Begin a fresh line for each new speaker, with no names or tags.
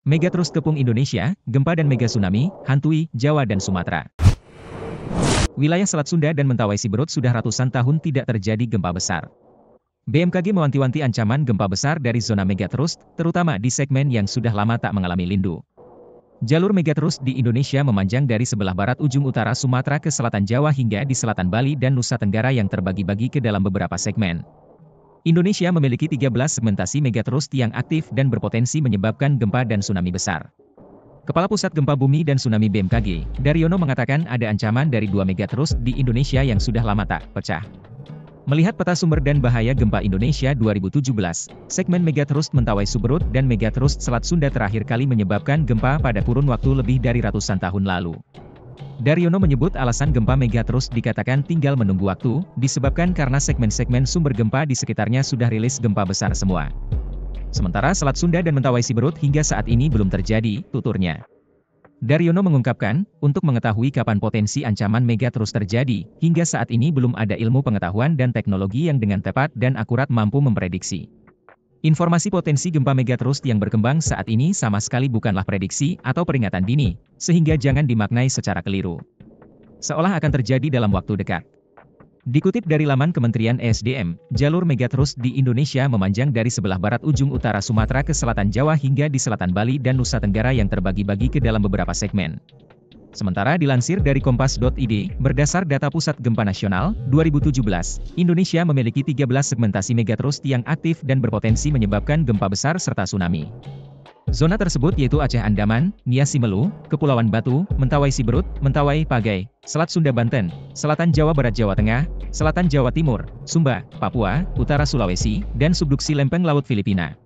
Megatrust kepung Indonesia, gempa dan mega tsunami, hantui Jawa dan Sumatera. Wilayah Selat Sunda dan Mentawai Siberut sudah ratusan tahun tidak terjadi gempa besar. BMKG mewanti-wanti ancaman gempa besar dari zona megatrust, terutama di segmen yang sudah lama tak mengalami lindu. Jalur megatrust di Indonesia memanjang dari sebelah barat ujung utara Sumatera ke selatan Jawa hingga di selatan Bali dan Nusa Tenggara yang terbagi-bagi ke dalam beberapa segmen. Indonesia memiliki 13 segmentasi megatrust yang aktif dan berpotensi menyebabkan gempa dan tsunami besar. Kepala Pusat Gempa Bumi dan Tsunami BMKG, Daryono mengatakan ada ancaman dari 2 megatrust di Indonesia yang sudah lama tak pecah. Melihat peta sumber dan bahaya gempa Indonesia 2017, segmen megatrust Mentawai Siberut dan megatrust Selat Sunda terakhir kali menyebabkan gempa pada kurun waktu lebih dari ratusan tahun lalu. Daryono menyebut alasan gempa megatrust dikatakan tinggal menunggu waktu, disebabkan karena segmen-segmen sumber gempa di sekitarnya sudah rilis gempa besar semua. Sementara Selat Sunda dan Mentawai Siberut hingga saat ini belum terjadi, tuturnya. Daryono mengungkapkan, untuk mengetahui kapan potensi ancaman megatrust terjadi, hingga saat ini belum ada ilmu pengetahuan dan teknologi yang dengan tepat dan akurat mampu memprediksi. Informasi potensi gempa megatrust yang berkembang saat ini sama sekali bukanlah prediksi atau peringatan dini, sehingga jangan dimaknai secara keliru. Seolah akan terjadi dalam waktu dekat. Dikutip dari laman Kementerian ESDM, jalur megatrust di Indonesia memanjang dari sebelah barat ujung utara Sumatera ke selatan Jawa hingga di selatan Bali dan Nusa Tenggara yang terbagi-bagi ke dalam beberapa segmen. Sementara dilansir dari Kompas.id, berdasar data Pusat Gempa Nasional, 2017, Indonesia memiliki 13 segmentasi megatrust yang aktif dan berpotensi menyebabkan gempa besar serta tsunami. Zona tersebut yaitu Aceh Andaman, Nia Simelu, Kepulauan Batu, Mentawai Siberut, Mentawai Pagai, Selat Sunda Banten, Selatan Jawa Barat Jawa Tengah, Selatan Jawa Timur, Sumba, Papua, Utara Sulawesi, dan subduksi lempeng laut Filipina.